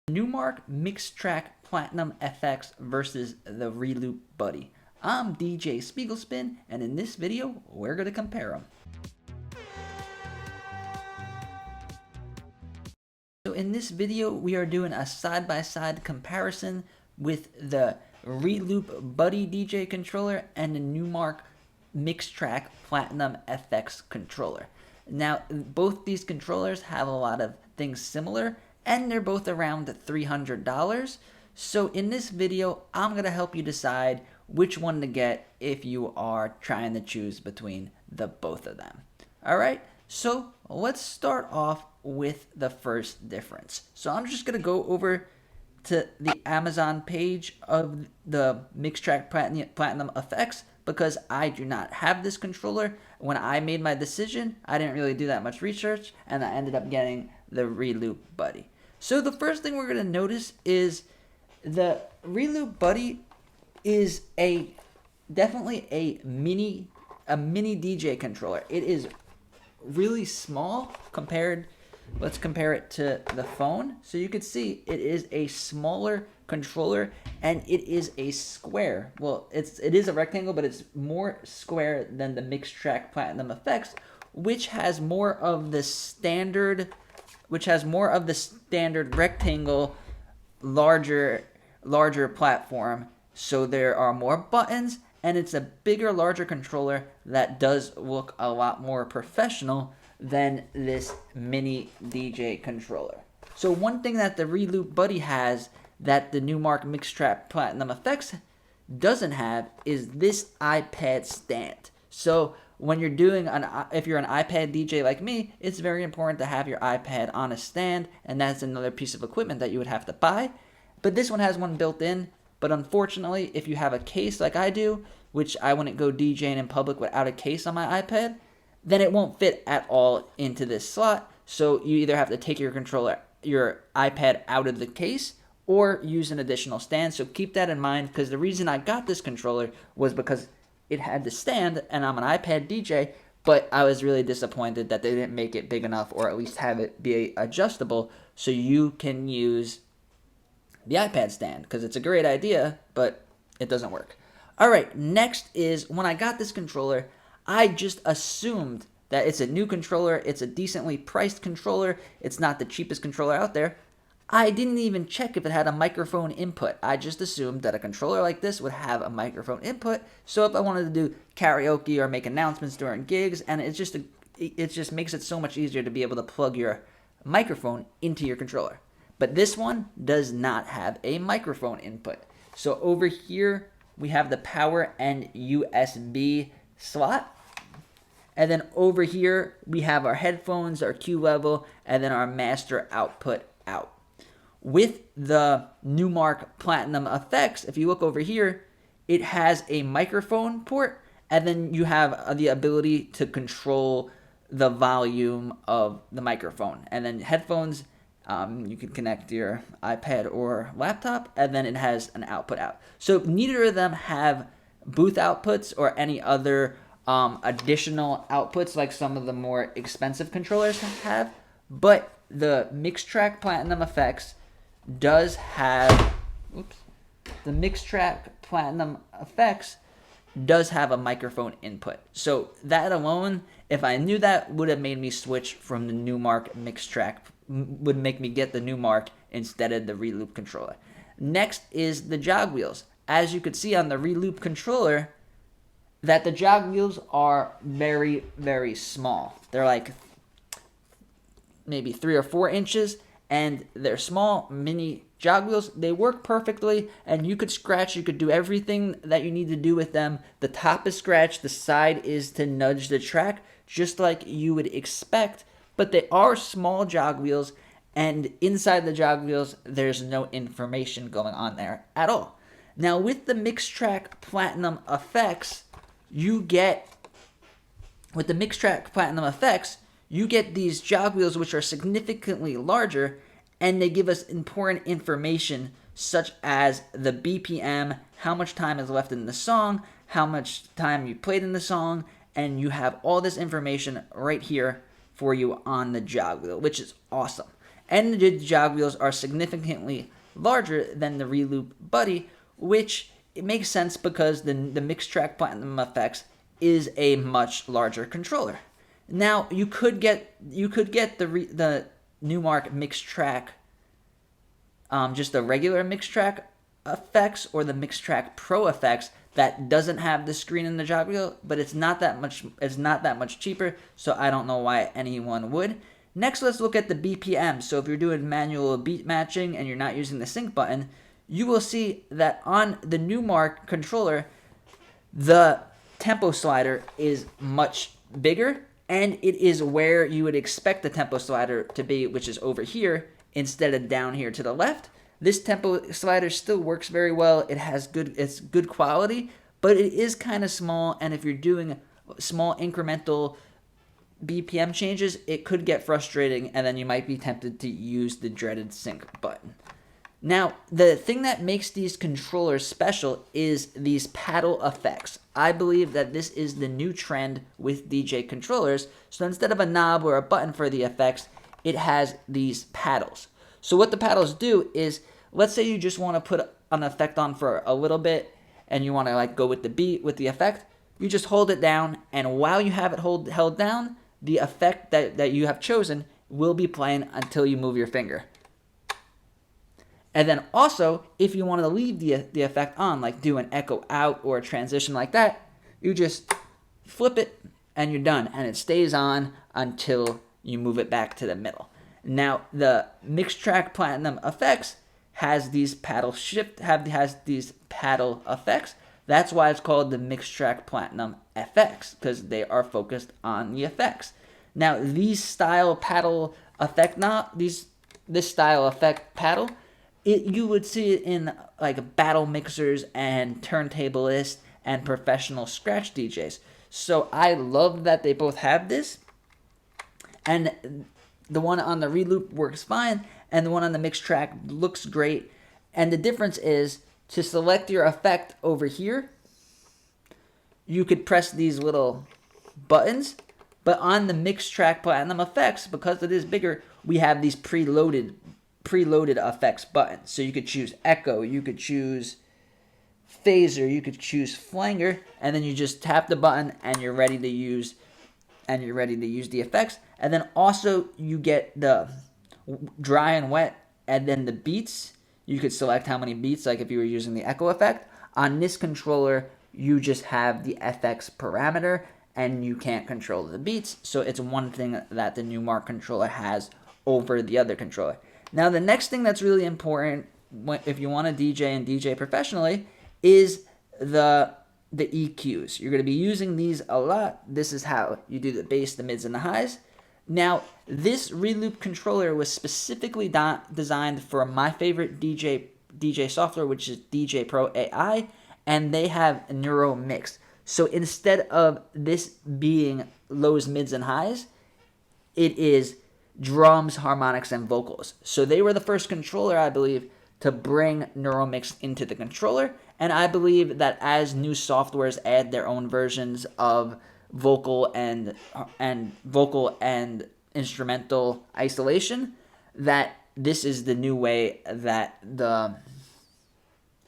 Numark MixTrack Plaatum FX versus the Reloop Buddy. I'm DJ Spiegel Spin, and in this video, we're going to compare them. So in this video, we are doing a side-by-side comparison with the Reloop Buddy DJ controller and the Numark MixTrack Plaatum FX controller. Now, both these controllers have a lot of things similar, and they're both around $300. So in this video, I'm going to help you decide which one to get if you are trying to choose between the both of them. All right, so let's start off with the first difference. So I'm just going to go over to the Amazon page of the MixTrack Plaatum FX because I do not have this controller. When I made my decision, I didn't really do that much research, and I ended up getting the Reloop Buddy. So the first thing we're going to notice is the Reloop Buddy is definitely a mini DJ controller. It is really small compared. Let's compare it to the phone. So you can see it is a smaller controller and it is a square. Well, it is a rectangle, but it's more square than the MixTrack Plaatum FX, which has more of the standard rectangle, larger platform. So there are more buttons, and it's a bigger, larger controller that does look a lot more professional than this mini DJ controller. So one thing that the Reloop Buddy has that the Numark MixTrack Plaatum FX doesn't have is this iPad stand. So when you're doing if you're an iPad DJ like me, it's very important to have your iPad on a stand, and that's another piece of equipment that you would have to buy. But this one has one built in, but unfortunately, if you have a case like I do, which I wouldn't go DJing in public without a case on my iPad, then it won't fit at all into this slot. So you either have to take your iPad out of the case, or use an additional stand. So keep that in mind, because the reason I got this controller was because it had the stand, and I'm an iPad DJ, but I was really disappointed that they didn't make it big enough, or at least have it be adjustable so you can use the iPad stand, because it's a great idea, but it doesn't work. All right, next is when I got this controller, I just assumed that it's a new controller, it's a decently priced controller, it's not the cheapest controller out there. I didn't even check if it had a microphone input. I just assumed that a controller like this would have a microphone input. So if I wanted to do karaoke or make announcements during gigs, and it just makes it so much easier to be able to plug your microphone into your controller. But this one does not have a microphone input. So over here, we have the power and USB slot. And then over here, we have our headphones, our Q level, and then our master output out. With the Numark Plaatum FX, if you look over here, it has a microphone port, and then you have the ability to control the volume of the microphone. And then headphones, you can connect your iPad or laptop, and then it has an output out. So neither of them have booth outputs or any other additional outputs like some of the more expensive controllers have, but the MixTrack Plaatum FX does have a microphone input. So that alone, if I knew that, would have made me switch from the Numark MixTrack, would make me get the Numark instead of the Reloop controller. Next is the jog wheels. As you could see on the Reloop controller, that the jog wheels are very, very small. They're like maybe 3 or 4 inches, and they're small mini jog wheels. They work perfectly, and you could scratch. You could do everything that you need to do with them. The top is scratched. The side is to nudge the track, just like you would expect. But they are small jog wheels, and inside the jog wheels, there's no information going on there at all. Now, with the MixTrack Plaatum FX, you get these jog wheels which are significantly larger, and they give us important information such as the BPM, how much time is left in the song, how much time you played in the song, and you have all this information right here for you on the jog wheel, which is awesome. and the jog wheels are significantly larger than the Reloop Buddy, which it makes sense because the MixTrack Plaatum FX is a much larger controller. Now you could get the Numark MixTrack, just the regular MixTrack FX or the MixTrack Pro FX that doesn't have the screen and the jog wheel, but it's not that much cheaper, so I don't know why anyone would. Next, let's look at the BPM. So if you're doing manual beat matching and you're not using the sync button, you will see that on the Numark controller, the tempo slider is much bigger, and it is where you would expect the tempo slider to be, which is over here instead of down here to the left. This tempo slider still works very well. It's good quality, but it is kind of small, and if you're doing small incremental BPM changes, it could get frustrating, and then you might be tempted to use the dreaded sync button. Now, the thing that makes these controllers special is these paddle effects. I believe that this is the new trend with DJ controllers. So instead of a knob or a button for the effects, it has these paddles. So what the paddles do is, let's say you just want to put an effect on for a little bit, and you want to like go with the beat with the effect. You just hold it down, and while you have it held down, the effect that you have chosen will be playing until you move your finger. And then also, if you want to leave the effect on, like do an echo out or a transition like that, you just flip it and you're done. And it stays on until you move it back to the middle. Now, the MixTrack Plaatum FX has these paddle effects. That's why it's called the MixTrack Plaatum FX, because they are focused on the effects. Now, these style paddle effect this style effect paddle, you would see it in like battle mixers and turntablists and professional scratch DJs. So I love that they both have this. And the one on the Reloop works fine, and the one on the MixTrack looks great. And the difference is, to select your effect over here, you could press these little buttons. But on the MixTrack Plaatum FX, because it is bigger, we have these preloaded effects buttons. So you could choose echo, you could choose phaser, you could choose flanger, and then you just tap the button and you're ready to use the effects. And then also you get the dry and wet, and then the beats. You could select how many beats, like if you were using the echo effect. On this controller, you just have the FX parameter, and you can't control the beats. So it's one thing that the Numark controller has over the other controller. Now, the next thing that's really important if you want to DJ and DJ professionally is the EQs. You're going to be using these a lot. This is how you do the bass, the mids, and the highs. Now, this Reloop controller was specifically designed for my favorite DJ software, which is DJ Pro AI, and they have Neuro Mix. So instead of this being lows, mids, and highs, it is drums, harmonics, and vocals. So they were the first controller, I believe, to bring Neuro Mix into the controller, and I believe that as new softwares add their own versions of vocal and instrumental isolation, that this is the new way that the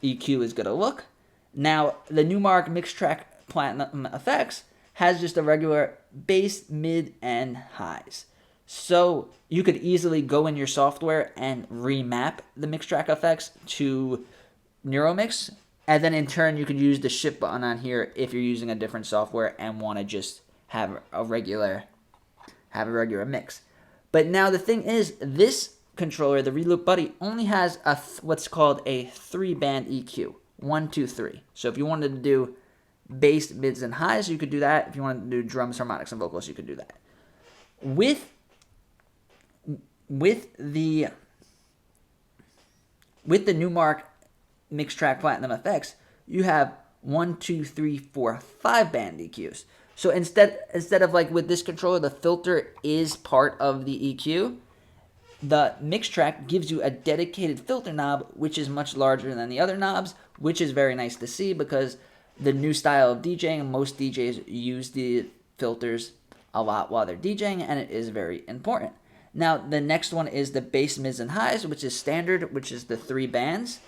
EQ is going to look. Now, the Numark MixTrack Plaatum FX has just a regular bass, mid, and highs. So you could easily go in your software and remap the MixTrack effects to NeuroMix, and then in turn you could use the shift button on here if you're using a different software and want to just have a regular mix. But now the thing is, this controller, the Reloop Buddy, only has what's called a 3-band EQ. 1, 2, 3. So if you wanted to do bass, mids, and highs, you could do that. If you wanted to do drums, harmonics, and vocals, you could do that. With the Numark MixTrack Plaatum FX, you have 1, 2, 3, 4, 5-band EQs. So instead of like with this controller, the filter is part of the EQ. The MixTrack gives you a dedicated filter knob, which is much larger than the other knobs, which is very nice to see because the new style of DJing, most DJs use the filters a lot while they're DJing, and it is very important. Now, the next one is the bass, mids, and highs, which is standard, which is the 3 bands.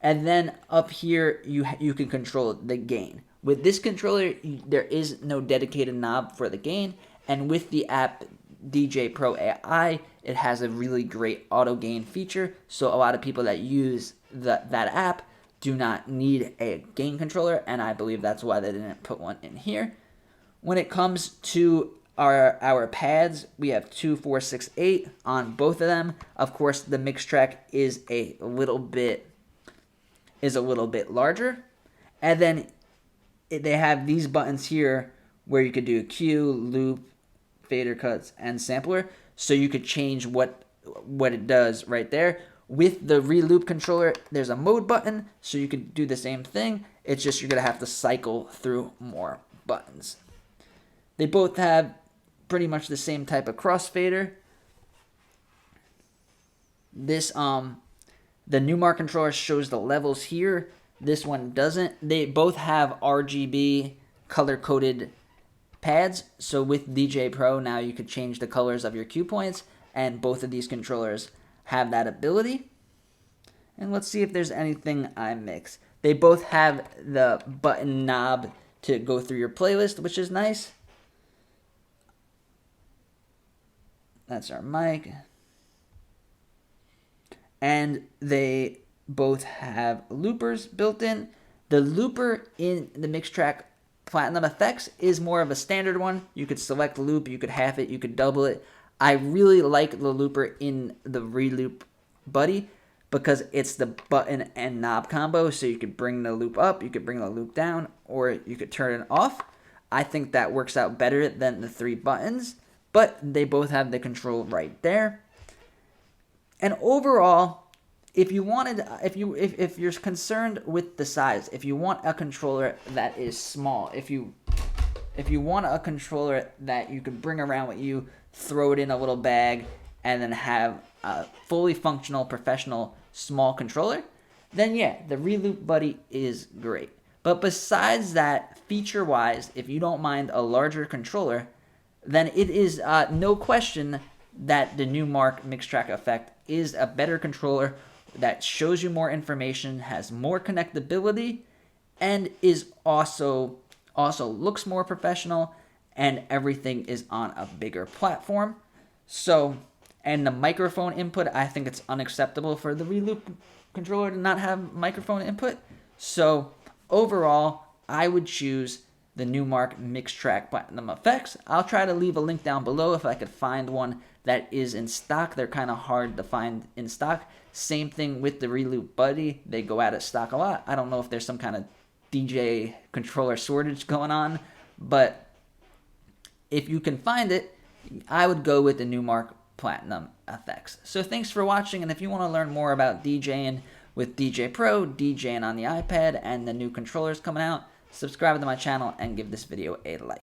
And then up here, you can control the gain. With this controller, there is no dedicated knob for the gain. And with the app DJ Pro AI, it has a really great auto gain feature. So a lot of people that use that app do not need a gain controller. And I believe that's why they didn't put one in here. When it comes to our pads, we have 2, 4, 6, 8 on both of them. Of course, the MixTrack is a little bit larger, and then they have these buttons here where you could do cue, loop, fader cuts, and sampler. So you could change what it does right there. With the Reloop controller, there's a mode button, so you could do the same thing. It's just you're gonna have to cycle through more buttons. They both have pretty much the same type of crossfader. This the Numark controller shows the levels here. This one doesn't. They both have RGB color-coded pads. So with DJ Pro, now you could change the colors of your cue points, and both of these controllers have that ability. And let's see if there's anything I mix. They both have the button knob to go through your playlist, which is nice. That's our mic. And they both have loopers built in. The looper in the MixTrack Plaatum FX is more of a standard one. You could select loop, you could half it, you could double it. I really like the looper in the Reloop Buddy because it's the button and knob combo. So you could bring the loop up, you could bring the loop down, or you could turn it off. I think that works out better than the 3 buttons, but they both have the control right there. And overall, if you're concerned with the size, if you want a controller that is small, if you want a controller that you can bring around with you, throw it in a little bag, and then have a fully functional, professional, small controller, then yeah, the Reloop Buddy is great. But besides that, feature-wise, if you don't mind a larger controller, then it is no question that the Numark MixTrack Effect is a better controller that shows you more information, has more connectability, and is also looks more professional, and everything is on a bigger platform. So, and the microphone input, I think it's unacceptable for the Reloop controller to not have microphone input. So, overall, I would choose the Numark MixTrack Plaatum FX. I'll try to leave a link down below if I could find one that is in stock. They're kind of hard to find in stock. Same thing with the Reloop Buddy. They go out of stock a lot. I don't know if there's some kind of DJ controller shortage going on, but if you can find it, I would go with the Numark Plaatum FX. So thanks for watching, and if you want to learn more about DJing with DJ Pro, DJing on the iPad, and the new controllers coming out, subscribe to my channel and give this video a like.